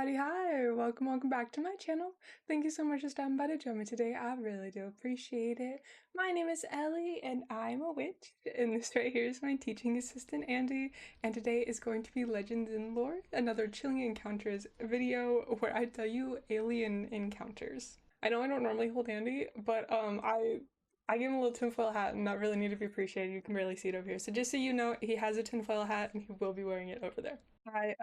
Howdy, hi! Welcome back to my channel. Thank you so much for stopping by to join me today. I really do appreciate it. My name is Ellie, and I'm a witch. And this right here is my teaching assistant, Andy. And today is going to be Legends and Lore, another Chilling Encounters video where I tell you alien encounters. I know I don't normally hold Andy, but I gave him a little tinfoil hat, and that really needed to be appreciated. You can barely see it over here. So just so you know, he has a tinfoil hat, and he will be wearing it over there. I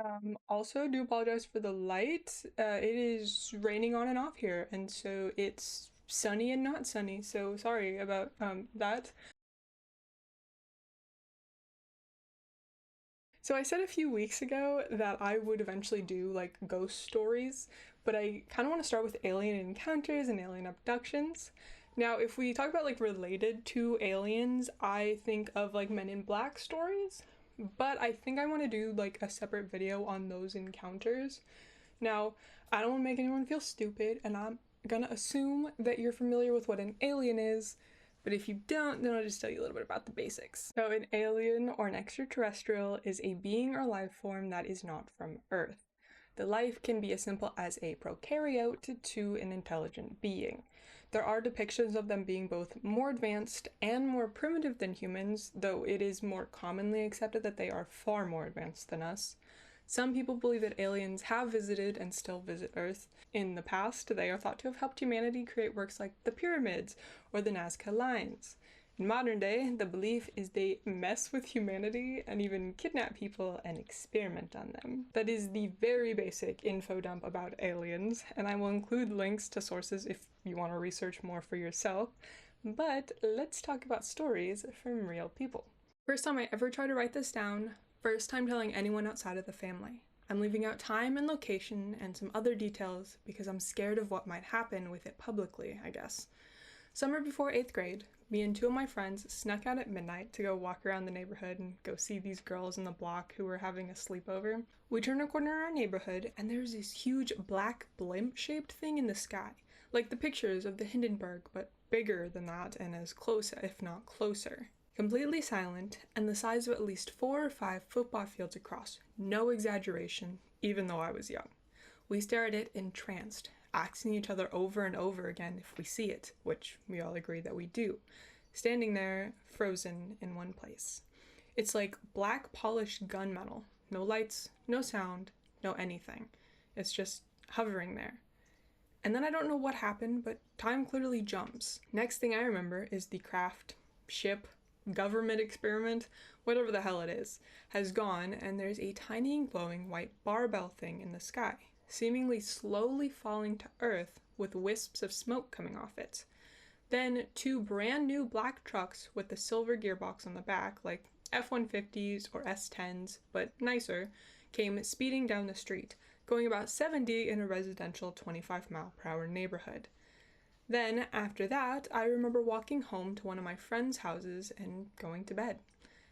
also do apologize for the light. It is raining on and off here, and so it's sunny and not sunny, so sorry about that. So I said a few weeks ago that I would eventually do like ghost stories, but I kind of want to start with alien encounters and alien abductions. Now, if we talk about like related to aliens, I think of like Men in Black stories, but I think I want to do like a separate video on those encounters. Now, I don't want to make anyone feel stupid, and I'm gonna assume that you're familiar with what an alien is, but if you don't, then I'll just tell you a little bit about the basics. So an alien or an extraterrestrial is a being or life form that is not from Earth. The life can be as simple as a prokaryote to an intelligent being. There are depictions of them being both more advanced and more primitive than humans, though it is more commonly accepted that they are far more advanced than us. Some people believe that aliens have visited and still visit Earth. In the past, they are thought to have helped humanity create works like the pyramids or the Nazca Lines. In modern day, the belief is they mess with humanity and even kidnap people and experiment on them. That is the very basic info dump about aliens, and I will include links to sources if you want to research more for yourself. But let's talk about stories from real people. First time I ever tried to write this down, first time telling anyone outside of the family. I'm leaving out time and location and some other details because I'm scared of what might happen with it publicly, I guess. Summer before 8th grade, me and two of my friends snuck out at midnight to go walk around the neighborhood and go see these girls in the block who were having a sleepover. We turned a corner in our neighborhood and there's this huge black blimp-shaped thing in the sky, like the pictures of the Hindenburg, but bigger than that and as close, if not closer. Completely silent, and the size of at least 4 or 5 football fields across. No exaggeration, even though I was young. We stare at it entranced, asking each other over and over again if we see it, which we all agree that we do, standing there, frozen in one place. It's like black polished gunmetal. No lights, no sound, no anything. It's just hovering there. And then I don't know what happened, but time clearly jumps. Next thing I remember is the craft, ship, government experiment, whatever the hell it is, has gone, and there's a tiny glowing white barbell thing in the sky, seemingly slowly falling to Earth with wisps of smoke coming off it. Then 2 brand new black trucks with the silver gearbox on the back, like F-150s or S-10s, but nicer, came speeding down the street, going about 70 in a residential 25-mile-per-hour neighborhood. Then, after that, I remember walking home to one of my friends' houses and going to bed.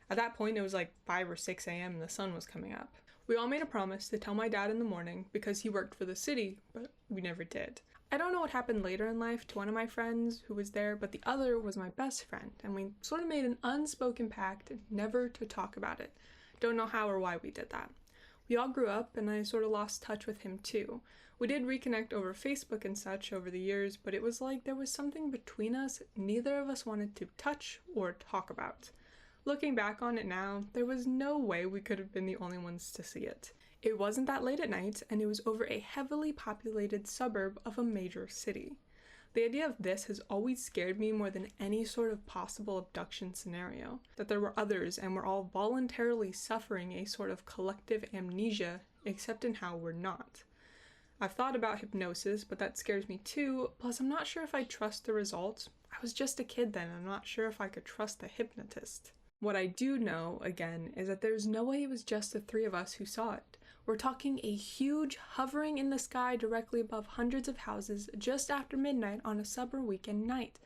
At that point, it was like 5 or 6 a.m. and the sun was coming up. We all made a promise to tell my dad in the morning because he worked for the city, but we never did. I don't know what happened later in life to one of my friends who was there, but the other was my best friend, and we sort of made an unspoken pact never to talk about it. Don't know how or why we did that. We all grew up, and I sort of lost touch with him too. We did reconnect over Facebook and such over the years, but it was like there was something between us neither of us wanted to touch or talk about. Looking back on it now, there was no way we could have been the only ones to see it. It wasn't that late at night, and it was over a heavily populated suburb of a major city. The idea of this has always scared me more than any sort of possible abduction scenario, that there were others and we're all voluntarily suffering a sort of collective amnesia, except in how we're not. I've thought about hypnosis, but that scares me too, plus I'm not sure if I trust the results. I was just a kid then, and I'm not sure if I could trust the hypnotist. What I do know, again, is that there's no way it was just the 3 of us who saw it. We're talking a huge hovering in the sky directly above hundreds of houses just after midnight on a summer weekend night.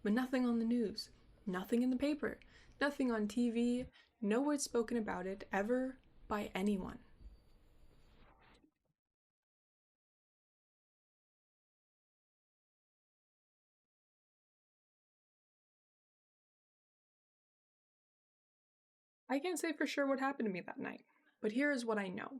But nothing on the news, nothing in the paper, nothing on TV, no word spoken about it ever by anyone. I can't say for sure what happened to me that night, but here is what I know.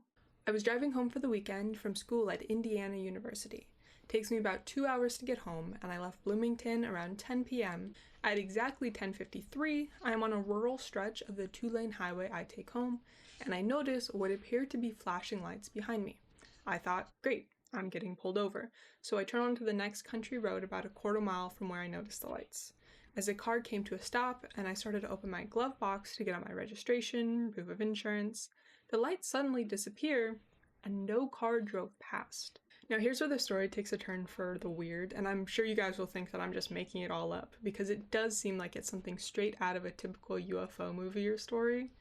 I was driving home for the weekend from school at Indiana University. It takes me about 2 hours to get home, and I left Bloomington around 10 p.m. At exactly 10:53, I am on a rural stretch of the 2-lane highway I take home, and I notice what appeared to be flashing lights behind me. I thought, great, I'm getting pulled over, so I turn onto the next country road about a quarter mile from where I noticed the lights. As the car came to a stop and I started to open my glove box to get out my registration, proof of insurance, the lights suddenly disappear and no car drove past. Now here's where the story takes a turn for the weird, and I'm sure you guys will think that I'm just making it all up, because it does seem like it's something straight out of a typical UFO movie or story.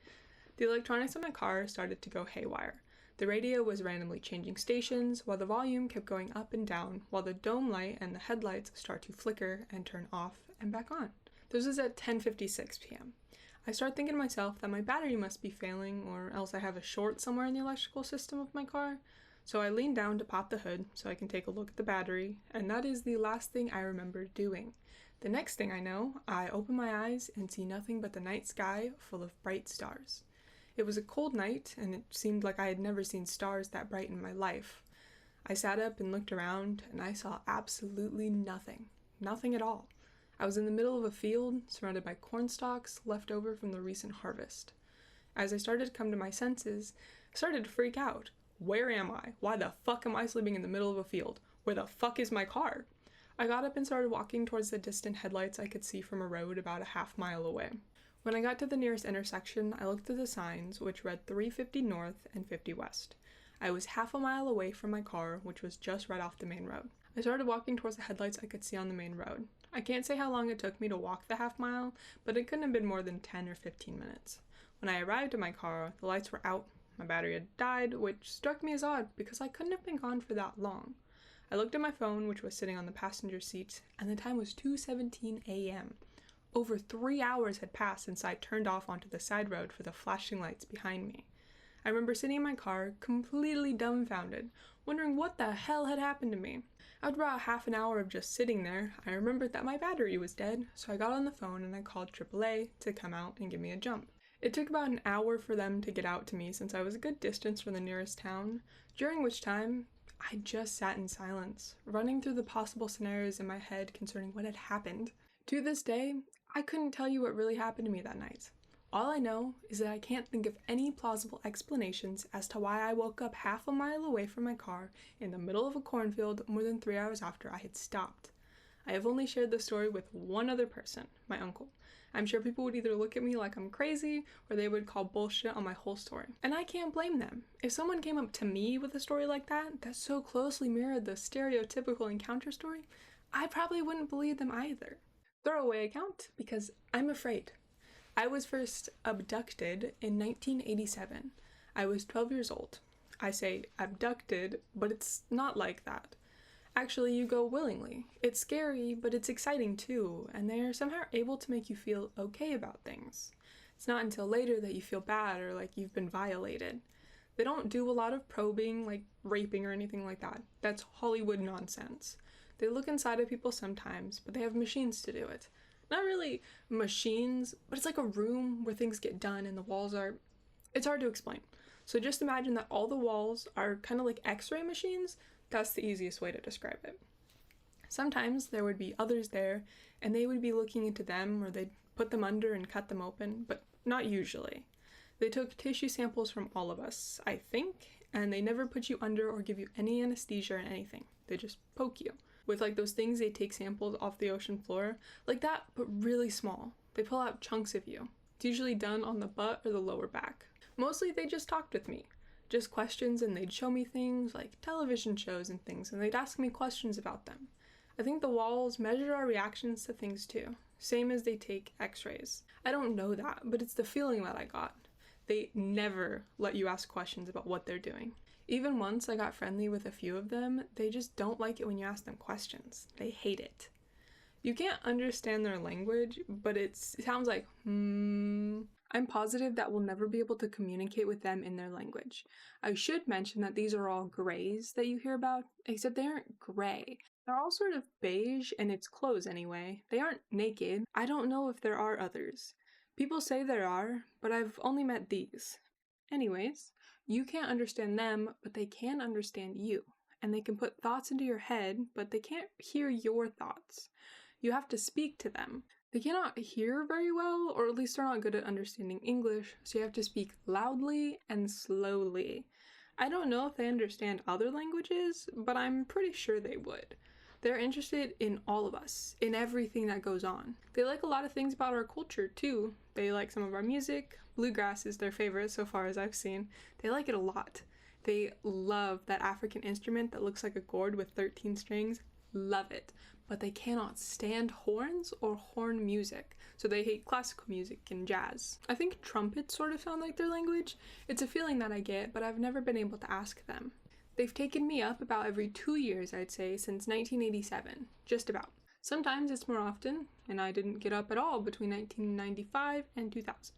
The electronics in my car started to go haywire. The radio was randomly changing stations, while the volume kept going up and down, while the dome light and the headlights start to flicker and turn off and back on. This was at 10:56 p.m. I start thinking to myself that my battery must be failing, or else I have a short somewhere in the electrical system of my car. So I lean down to pop the hood so I can take a look at the battery, and that is the last thing I remember doing. The next thing I know, I open my eyes and see nothing but the night sky full of bright stars. It was a cold night, and it seemed like I had never seen stars that bright in my life. I sat up and looked around, and I saw absolutely nothing. Nothing at all. I was in the middle of a field, surrounded by corn stalks left over from the recent harvest. As I started to come to my senses, I started to freak out. Where am I? Why the fuck am I sleeping in the middle of a field? Where the fuck is my car? I got up and started walking towards the distant headlights I could see from a road about a half-mile away. When I got to the nearest intersection, I looked at the signs, which read 350 north and 50 west. I was half a mile away from my car, which was just right off the main road. I started walking towards the headlights I could see on the main road. I can't say how long it took me to walk the half mile, but it couldn't have been more than 10 or 15 minutes. When I arrived at my car, the lights were out, my battery had died, which struck me as odd because I couldn't have been gone for that long. I looked at my phone, which was sitting on the passenger seat, and the time was 2:17 a.m. Over 3 hours had passed since I turned off onto the side road for the flashing lights behind me. I remember sitting in my car, completely dumbfounded, wondering what the hell had happened to me. After about half an hour of just sitting there, I remembered that my battery was dead, so I got on the phone and I called AAA to come out and give me a jump. It took about an hour for them to get out to me since I was a good distance from the nearest town, during which time I just sat in silence, running through the possible scenarios in my head concerning what had happened. To this day, I couldn't tell you what really happened to me that night. All I know is that I can't think of any plausible explanations as to why I woke up half a mile away from my car in the middle of a cornfield more than 3 hours after I had stopped. I have only shared this story with one other person, my uncle. I'm sure people would either look at me like I'm crazy or they would call bullshit on my whole story. And I can't blame them. If someone came up to me with a story like that so closely mirrored the stereotypical encounter story, I probably wouldn't believe them either. Throwaway account, because I'm afraid. I was first abducted in 1987. I was 12 years old. I say abducted, but it's not like that. Actually, you go willingly. It's scary, but it's exciting too, and they're somehow able to make you feel okay about things. It's not until later that you feel bad or like you've been violated. They don't do a lot of probing, like raping or anything like that. That's Hollywood nonsense. They look inside of people sometimes, but they have machines to do it. Not really machines, but it's like a room where things get done and the walls are... It's hard to explain. So just imagine that all the walls are kind of like x-ray machines. That's the easiest way to describe it. Sometimes there would be others there, and they would be looking into them, or they'd put them under and cut them open, but not usually. They took tissue samples from all of us, I think, and they never put you under or give you any anesthesia or anything. They just poke you. With like those things they take samples off the ocean floor, like that, but really small. They pull out chunks of you. It's usually done on the butt or the lower back. Mostly they just talked with me. Just questions, and they'd show me things like television shows and things, and they'd ask me questions about them. I think the walls measure our reactions to things too, same as they take x-rays. I don't know that, but it's the feeling that I got. They never let you ask questions about what they're doing. Even once I got friendly with a few of them, they just don't like it when you ask them questions. They hate it. You can't understand their language, but it sounds like, I'm positive that we'll never be able to communicate with them in their language. I should mention that these are all grays that you hear about, except they aren't gray. They're all sort of beige, and it's clothes anyway. They aren't naked. I don't know if there are others. People say there are, but I've only met these. Anyways, you can't understand them, but they can understand you. And they can put thoughts into your head, but they can't hear your thoughts. You have to speak to them. They cannot hear very well, or at least they're not good at understanding English, so you have to speak loudly and slowly. I don't know if they understand other languages, but I'm pretty sure they would. They're interested in all of us, in everything that goes on. They like a lot of things about our culture, too. They like some of our music. Bluegrass is their favorite so far as I've seen. They like it a lot. They love that African instrument that looks like a gourd with 13 strings. Love it. But they cannot stand horns or horn music, so they hate classical music and jazz. I think trumpets sort of sound like their language. It's a feeling that I get, but I've never been able to ask them. They've taken me up about every 2 years, I'd say, since 1987. Just about. Sometimes it's more often, and I didn't get up at all between 1995 and 2000.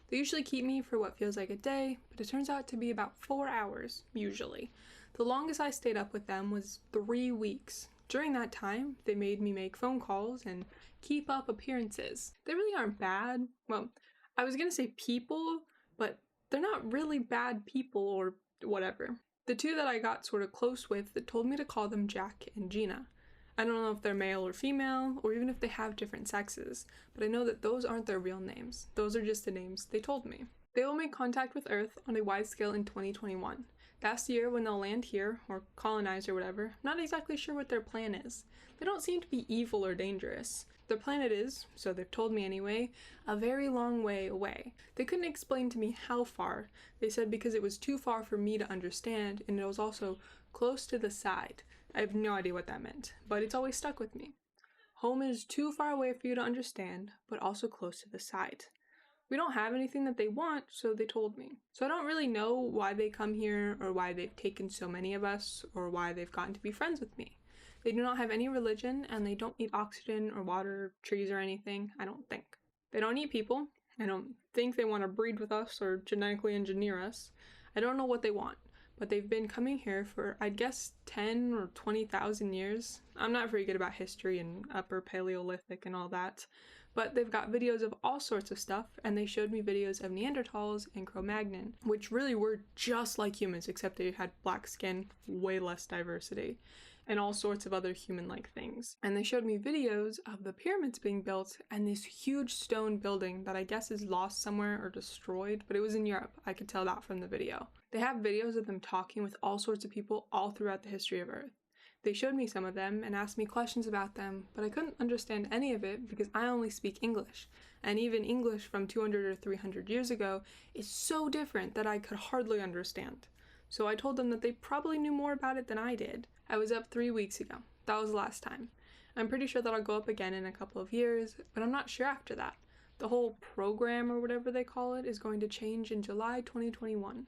They usually keep me for what feels like a day, but it turns out to be about 4 hours, usually. The longest I stayed up with them was 3 weeks. During that time, they made me make phone calls and keep up appearances. They really aren't bad. Well, I was gonna say people, but they're not really bad people or whatever. The two that I got sort of close with that told me to call them Jack and Gina. I don't know if they're male or female, or even if they have different sexes, but I know that those aren't their real names. Those are just the names they told me. They will make contact with Earth on a wide scale in 2021. That's the year when they'll land here, or colonize or whatever. I'm not exactly sure what their plan is. They don't seem to be evil or dangerous. Their planet is, so they've told me anyway, a very long way away. They couldn't explain to me how far. They said because it was too far for me to understand, and it was also close to the side. I have no idea what that meant, but it's always stuck with me. Home is too far away for you to understand, but also close to the side. We don't have anything that they want, so they told me. So I don't really know why they come here, or why they've taken so many of us, or why they've gotten to be friends with me. They do not have any religion, and they don't need oxygen or water, trees or anything, I don't think. They don't eat people. I don't think they want to breed with us or genetically engineer us. I don't know what they want, but they've been coming here for, I'd guess, 10 or 20,000 years. I'm not very good about history and Upper Paleolithic and all that, but they've got videos of all sorts of stuff, and they showed me videos of Neanderthals and Cro-Magnon, which really were just like humans, except they had black skin, way less diversity, and all sorts of other human-like things. And they showed me videos of the pyramids being built and this huge stone building that I guess is lost somewhere or destroyed, but it was in Europe. I could tell that from the video. They have videos of them talking with all sorts of people all throughout the history of Earth. They showed me some of them and asked me questions about them, but I couldn't understand any of it because I only speak English. And even English from 200 or 300 years ago is so different that I could hardly understand. So I told them that they probably knew more about it than I did. I was up 3 weeks ago. That was the last time. I'm pretty sure that I'll go up again in a couple of years, but I'm not sure after that. The whole program, or whatever they call it, is going to change in July 2021.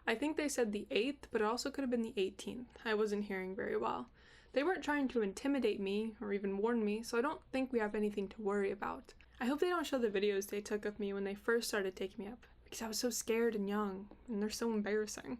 I think they said the 8th, but it also could have been the 18th. I wasn't hearing very well. They weren't trying to intimidate me or even warn me, so I don't think we have anything to worry about. I hope they don't show the videos they took of me when they first started taking me up, because I was so scared and young, and they're so embarrassing.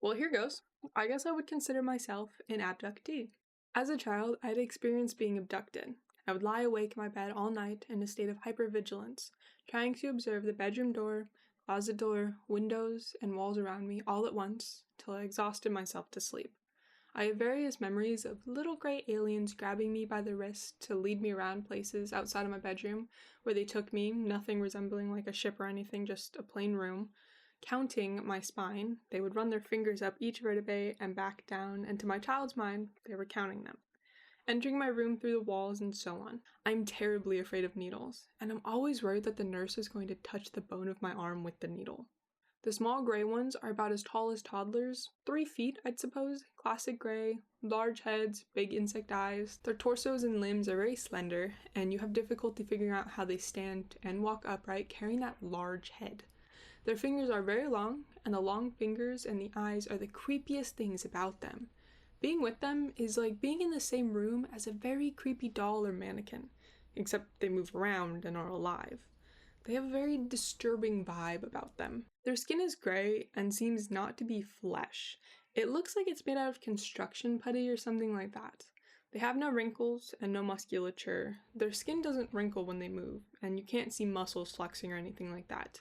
Well, here goes. I guess I would consider myself an abductee. As a child, I had experienced being abducted. I would lie awake in my bed all night in a state of hypervigilance, trying to observe the bedroom door, closet door, windows, and walls around me all at once, till I exhausted myself to sleep. I have various memories of little gray aliens grabbing me by the wrist to lead me around places outside of my bedroom, where they took me, nothing resembling like a ship or anything, just a plain room, counting my spine. They would run their fingers up each vertebrae and back down, and to my child's mind, they were counting them. Entering my room through the walls and so on. I'm terribly afraid of needles, and I'm always worried that the nurse is going to touch the bone of my arm with the needle. The small gray ones are about as tall as toddlers, 3 feet, I'd suppose, classic gray, large heads, big insect eyes. Their torsos and limbs are very slender, and you have difficulty figuring out how they stand and walk upright carrying that large head. Their fingers are very long, and the long fingers and the eyes are the creepiest things about them. Being with them is like being in the same room as a very creepy doll or mannequin, except they move around and are alive. They have a very disturbing vibe about them. Their skin is gray and seems not to be flesh. It looks like it's made out of construction putty or something like that. They have no wrinkles and no musculature. Their skin doesn't wrinkle when they move, and you can't see muscles flexing or anything like that.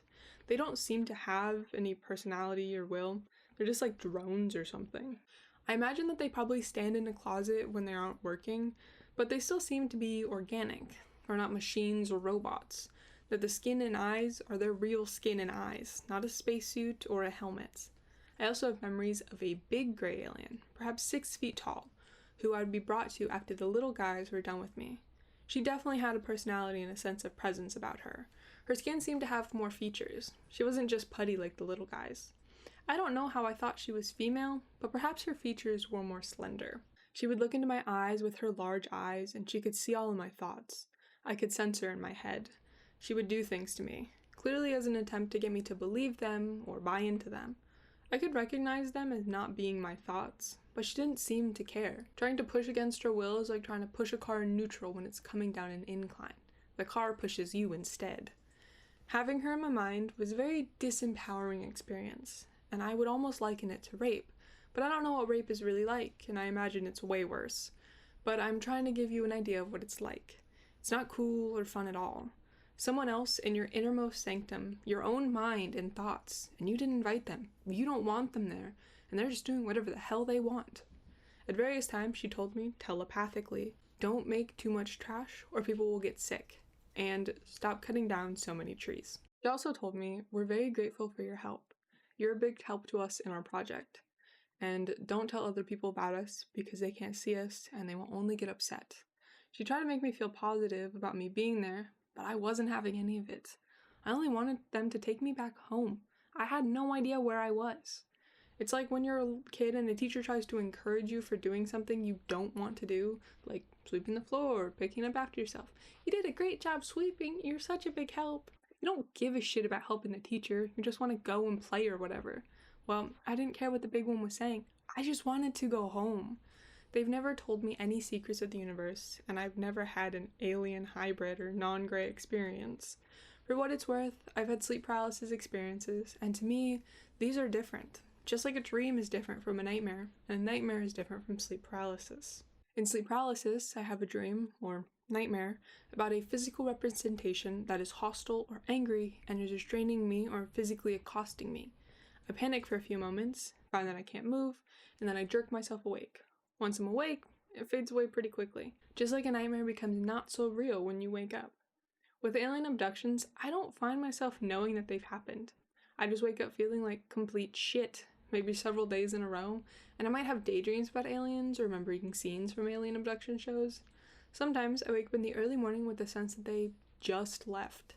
They don't seem to have any personality or will. They're just like drones or something. I imagine that they probably stand in a closet when they aren't working, but they still seem to be organic. They're not machines or robots. That the skin and eyes are their real skin and eyes, not a spacesuit or a helmet. I also have memories of a big gray alien, perhaps 6 feet tall, who I would be brought to after the little guys were done with me. She definitely had a personality and a sense of presence about her. Her skin seemed to have more features. She wasn't just putty like the little guys. I don't know how I thought she was female, but perhaps her features were more slender. She would look into my eyes with her large eyes, and she could see all of my thoughts. I could sense her in my head. She would do things to me, clearly as an attempt to get me to believe them or buy into them. I could recognize them as not being my thoughts, but she didn't seem to care. Trying to push against her will is like trying to push a car in neutral when it's coming down an incline. The car pushes you instead. Having her in my mind was a very disempowering experience, and I would almost liken it to rape, but I don't know what rape is really like, and I imagine it's way worse. But I'm trying to give you an idea of what it's like. It's not cool or fun at all. Someone else in your innermost sanctum, your own mind and thoughts, and you didn't invite them. You don't want them there, and they're just doing whatever the hell they want. At various times, she told me, telepathically, don't make too much trash or people will get sick, and stop cutting down so many trees. She also told me, we're very grateful for your help. You're a big help to us in our project, and don't tell other people about us because they can't see us and they will only get upset. She tried to make me feel positive about me being there, but I wasn't having any of it. I only wanted them to take me back home. I had no idea where I was. It's like when you're a kid and a teacher tries to encourage you for doing something you don't want to do, like sweeping the floor or picking up after yourself. You did a great job sweeping, you're such a big help. You don't give a shit about helping the teacher, you just want to go and play or whatever. Well, I didn't care what the big one was saying. I just wanted to go home. They've never told me any secrets of the universe, and I've never had an alien hybrid or non-gray experience. For what it's worth, I've had sleep paralysis experiences, and to me, these are different. Just like a dream is different from a nightmare, and a nightmare is different from sleep paralysis. In sleep paralysis, I have a dream, or nightmare, about a physical representation that is hostile or angry and is restraining me or physically accosting me. I panic for a few moments, find that I can't move, and then I jerk myself awake. Once I'm awake, it fades away pretty quickly. Just like a nightmare becomes not so real when you wake up. With alien abductions, I don't find myself knowing that they've happened. I just wake up feeling like complete shit, maybe several days in a row, and I might have daydreams about aliens or remembering scenes from alien abduction shows. Sometimes I wake up in the early morning with the sense that they just left.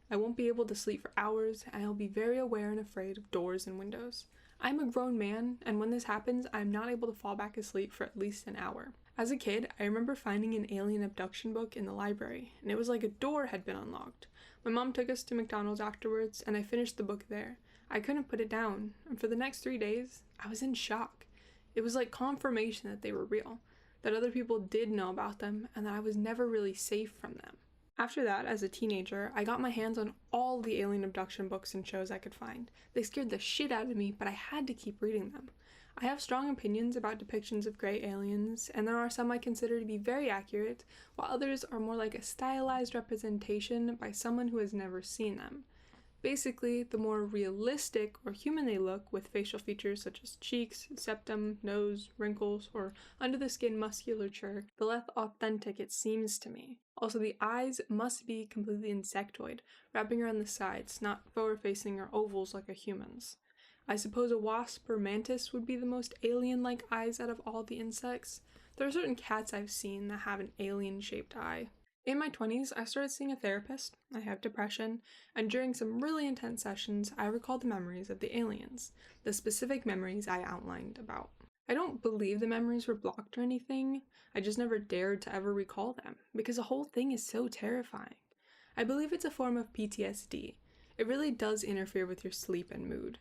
I won't be able to sleep for hours, and I'll be very aware and afraid of doors and windows. I'm a grown man, and when this happens, I'm not able to fall back asleep for at least an hour. As a kid, I remember finding an alien abduction book in the library, and it was like a door had been unlocked. My mom took us to McDonald's afterwards, and I finished the book there. I couldn't put it down, and for the next 3 days, I was in shock. It was like confirmation that they were real, that other people did know about them, and that I was never really safe from them. After that, as a teenager, I got my hands on all the alien abduction books and shows I could find. They scared the shit out of me, but I had to keep reading them. I have strong opinions about depictions of gray aliens, and there are some I consider to be very accurate, while others are more like a stylized representation by someone who has never seen them. Basically, the more realistic or human they look, with facial features such as cheeks, septum, nose, wrinkles, or under-the-skin musculature, the less authentic it seems to me. Also, the eyes must be completely insectoid, wrapping around the sides, not forward-facing or ovals like a human's. I suppose a wasp or mantis would be the most alien-like eyes out of all the insects. There are certain cats I've seen that have an alien-shaped eye. In my 20s, I started seeing a therapist. I have depression, and during some really intense sessions, I recalled the memories of the aliens, the specific memories I outlined about. I don't believe the memories were blocked or anything, I just never dared to ever recall them, because the whole thing is so terrifying. I believe it's a form of PTSD. It really does interfere with your sleep and mood.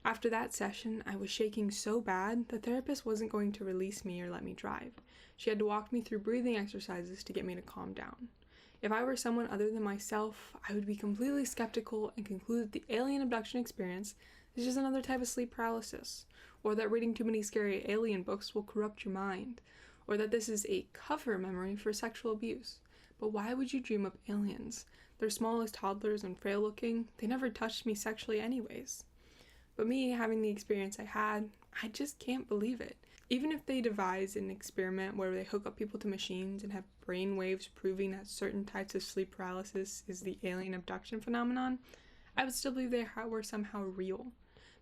After that session, I was shaking so bad, the therapist wasn't going to release me or let me drive. She had to walk me through breathing exercises to get me to calm down. If I were someone other than myself, I would be completely skeptical and conclude that the alien abduction experience is just another type of sleep paralysis, or that reading too many scary alien books will corrupt your mind, or that this is a cover memory for sexual abuse. But why would you dream up aliens? They're small as toddlers and frail looking. They never touched me sexually anyways. But me having the experience I had, I just can't believe it. Even if they devise an experiment where they hook up people to machines and have brain waves proving that certain types of sleep paralysis is the alien abduction phenomenon, I would still believe they were somehow real.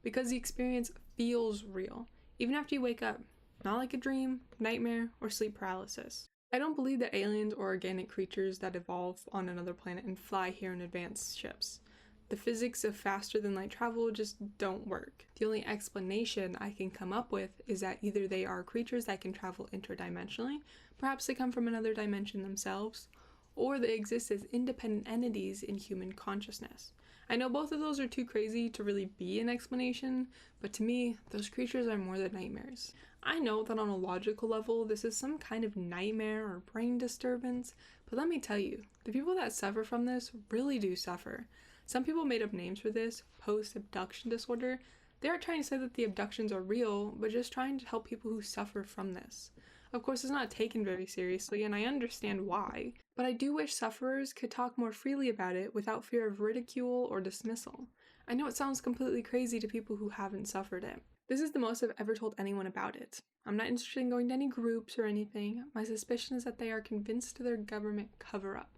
Because the experience feels real, even after you wake up, not like a dream, nightmare, or sleep paralysis. I don't believe that aliens or organic creatures that evolve on another planet and fly here in advanced ships. The physics of faster than light travel just don't work. The only explanation I can come up with is that either they are creatures that can travel interdimensionally, perhaps they come from another dimension themselves, or they exist as independent entities in human consciousness. I know both of those are too crazy to really be an explanation, but to me, those creatures are more than nightmares. I know that on a logical level, this is some kind of nightmare or brain disturbance, but let me tell you, the people that suffer from this really do suffer. Some people made up names for this, post-abduction disorder. They aren't trying to say that the abductions are real, but just trying to help people who suffer from this. Of course, it's not taken very seriously, and I understand why, but I do wish sufferers could talk more freely about it without fear of ridicule or dismissal. I know it sounds completely crazy to people who haven't suffered it. This is the most I've ever told anyone about it. I'm not interested in going to any groups or anything. My suspicion is that they are convinced of their government cover-up.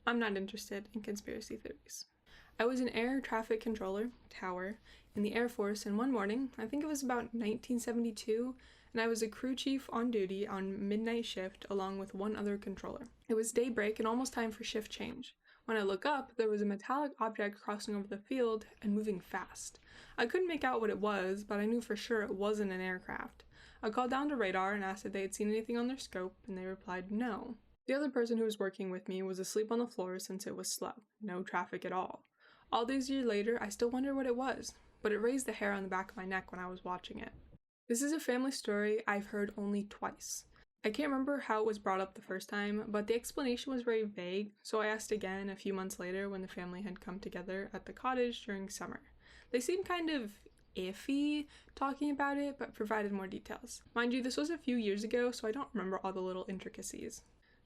I'm not interested in conspiracy theories. I was an air traffic controller, tower, in the Air Force, and one morning, I think it was about 1972, and I was a crew chief on duty on midnight shift along with one other controller. It was daybreak and almost time for shift change. When I look up, there was a metallic object crossing over the field and moving fast. I couldn't make out what it was, but I knew for sure it wasn't an aircraft. I called down to radar and asked if they had seen anything on their scope, and they replied no. The other person who was working with me was asleep on the floor since it was slow, no traffic at all. All these years later, I still wonder what it was, but it raised the hair on the back of my neck when I was watching it. This is a family story I've heard only twice. I can't remember how it was brought up the first time, but the explanation was very vague, so I asked again a few months later when the family had come together at the cottage during summer. They seemed kind of iffy talking about it, but provided more details. Mind you, this was a few years ago, so I don't remember all the little intricacies.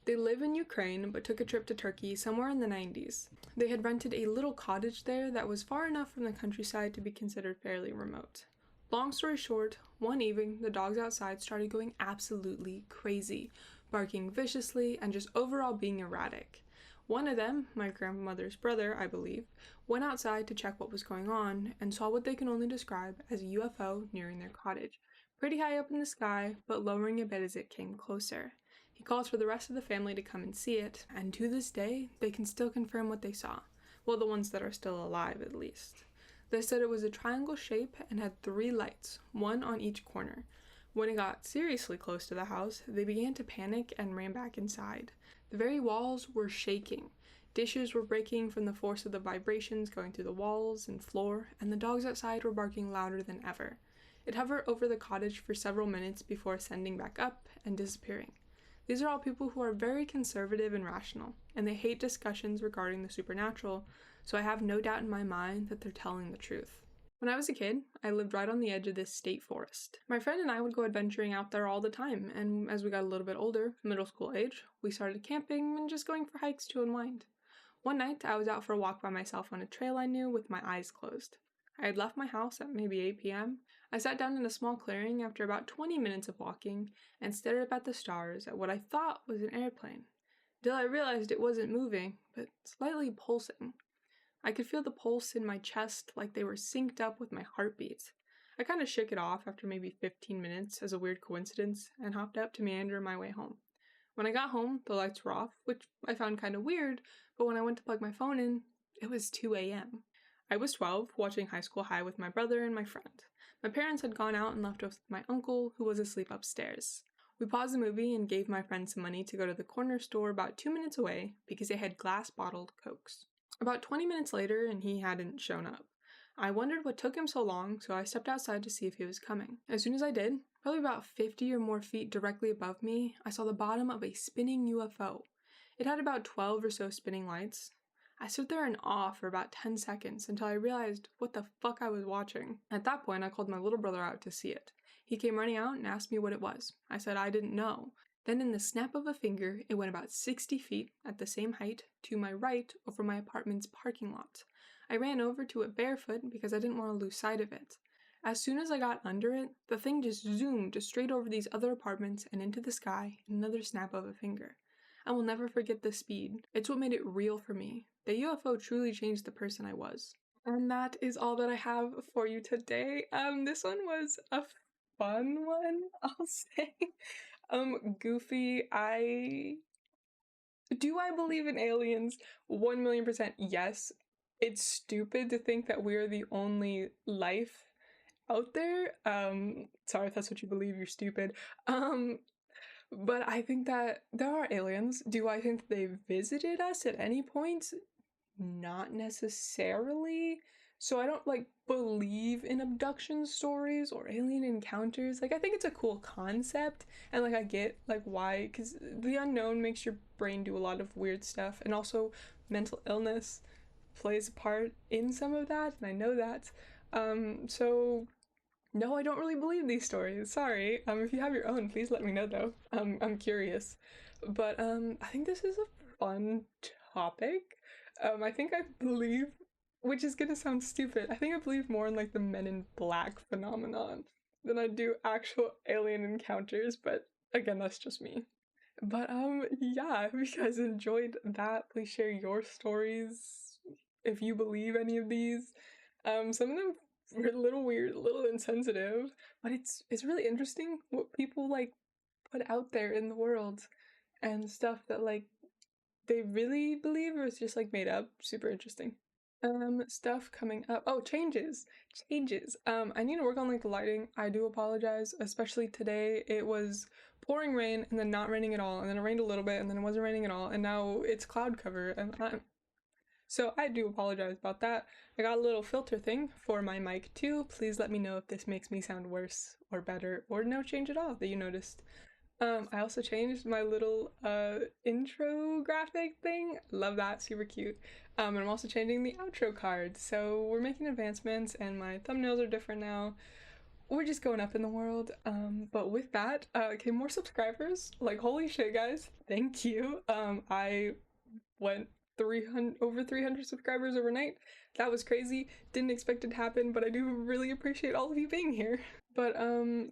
They live in Ukraine, but took a trip to Turkey somewhere in the 90s. They had rented a little cottage there that was far enough from the countryside to be considered fairly remote. Long story short, one evening, the dogs outside started going absolutely crazy, barking viciously and just overall being erratic. One of them, my grandmother's brother, I believe, went outside to check what was going on and saw what they can only describe as a UFO nearing their cottage, pretty high up in the sky, but lowering a bit as it came closer. He called for the rest of the family to come and see it, and to this day, they can still confirm what they saw. Well, the ones that are still alive, at least. They said it was a triangle shape and had 3 lights, one on each corner. When it got seriously close to the house, they began to panic and ran back inside. The very walls were shaking. Dishes were breaking from the force of the vibrations going through the walls and floor, and the dogs outside were barking louder than ever. It hovered over the cottage for several minutes before ascending back up and disappearing. These are all people who are very conservative and rational, and they hate discussions regarding the supernatural, so I have no doubt in my mind that they're telling the truth. When I was a kid, I lived right on the edge of this state forest. My friend and I would go adventuring out there all the time, and as we got a little bit older, middle school age, we started camping and just going for hikes to unwind. One night, I was out for a walk by myself on a trail I knew with my eyes closed. I had left my house at maybe 8 p.m. I sat down in a small clearing after about 20 minutes of walking and stared up at the stars at what I thought was an airplane, until I realized it wasn't moving, but slightly pulsing. I could feel the pulse in my chest like they were synced up with my heartbeat. I kind of shook it off after maybe 15 minutes as a weird coincidence and hopped up to meander my way home. When I got home, the lights were off, which I found kind of weird, but when I went to plug my phone in, it was 2 a.m. I was 12, watching High School High with my brother and my friend. My parents had gone out and left us with my uncle, who was asleep upstairs. We paused the movie and gave my friend some money to go to the corner store about 2 minutes away because they had glass-bottled Cokes. About 20 minutes later, and he hadn't shown up. I wondered what took him so long, so I stepped outside to see if he was coming. As soon as I did, probably about 50 or more feet directly above me, I saw the bottom of a spinning UFO. It had about 12 or so spinning lights. I stood there in awe for about 10 seconds until I realized what the fuck I was watching. At that point, I called my little brother out to see it. He came running out and asked me what it was. I said I didn't know. Then in the snap of a finger, it went about 60 feet at the same height to my right over my apartment's parking lot. I ran over to it barefoot because I didn't want to lose sight of it. As soon as I got under it, the thing just zoomed straight over these other apartments and into the sky in another snap of a finger. I will never forget the speed. It's what made it real for me. The UFO truly changed the person I was. And that is all that I have for you today. This one was a fun one, I'll say. Goofy. I believe in aliens? 1,000,000% yes. It's stupid to think that we're the only life out there. Sorry if that's what you believe, you're stupid. But I think that there are aliens. Do I think they visited us at any point? Not necessarily. So I don't like believe in abduction stories or alien encounters. Like I think it's a cool concept and like I get like why, cuz the unknown makes your brain do a lot of weird stuff, and also mental illness plays a part in some of that, and I know that. So no, I don't really believe these stories. Sorry. If you have your own, please let me know though. I'm curious. But I think this is a fun topic. I think I believe, which is gonna sound stupid, I think I believe more in like the Men in Black phenomenon than I do actual alien encounters, but again, that's just me. But yeah, if you guys enjoyed that, please share your stories if you believe any of these. Some of them were a little weird, a little insensitive, but it's really interesting what people like put out there in the world and stuff that like they really believe or it's just like made up. Super interesting. Stuff coming up. Oh, changes. Changes. I need to work on like lighting. I do apologize, especially today. It was pouring rain and then not raining at all, and then it rained a little bit and then it wasn't raining at all, and now it's cloud cover and so I do apologize about that. I got a little filter thing for my mic too. Please let me know if this makes me sound worse or better or no change at all that you noticed. I also changed my little intro graphic thing. Love that, super cute. And I'm also changing the outro card. So we're making advancements and my thumbnails are different now. We're just going up in the world. But with that, okay, more subscribers. Like holy shit, guys. Thank you. I went 300 over 300 subscribers overnight. That was crazy. Didn't expect it to happen, but I do really appreciate all of you being here. But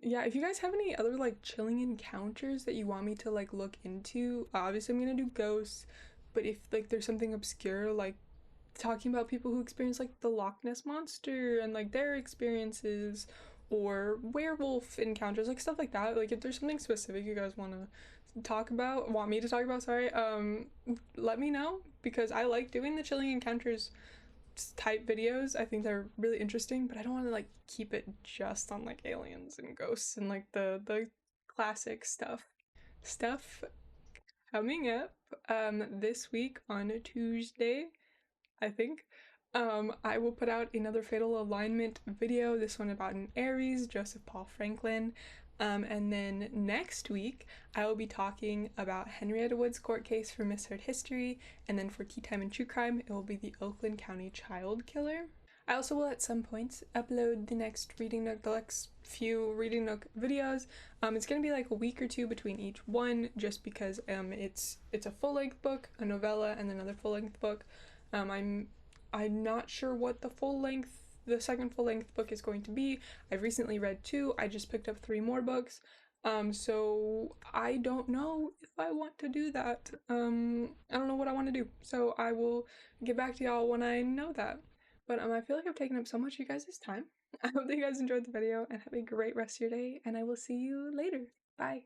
yeah, if you guys have any other like chilling encounters that you want me to like look into, obviously I'm gonna do ghosts, but if like there's something obscure like talking about people who experience like the Loch Ness monster and like their experiences, or werewolf encounters, like stuff like that, like if there's something specific you guys want me to talk about, sorry, let me know, because I like doing the chilling encounters type videos. I think they're really interesting, but I don't want to like keep it just on like aliens and ghosts and like the classic stuff coming up this week on Tuesday, I think. I will put out another fatal alignment video, this one about an Aries, Joseph Paul Franklin. And then next week, I will be talking about Henrietta Wood's court case for misheard history, and then for Tea Time and True Crime, it will be the Oakland County child killer. I also will at some point upload the next Reading Nook, the next few Reading Nook videos. It's gonna be like a week or two between each one, just because it's a full-length book, a novella, and another full-length book. I'm not sure what the second full-length book is going to be. I've recently read 2. I just picked up 3 more books. So I don't know if I want to do that. I don't know what I want to do. So I will get back to y'all when I know that. But I feel like I've taken up so much of you guys' time. I hope that you guys enjoyed the video and have a great rest of your day, and I will see you later. Bye.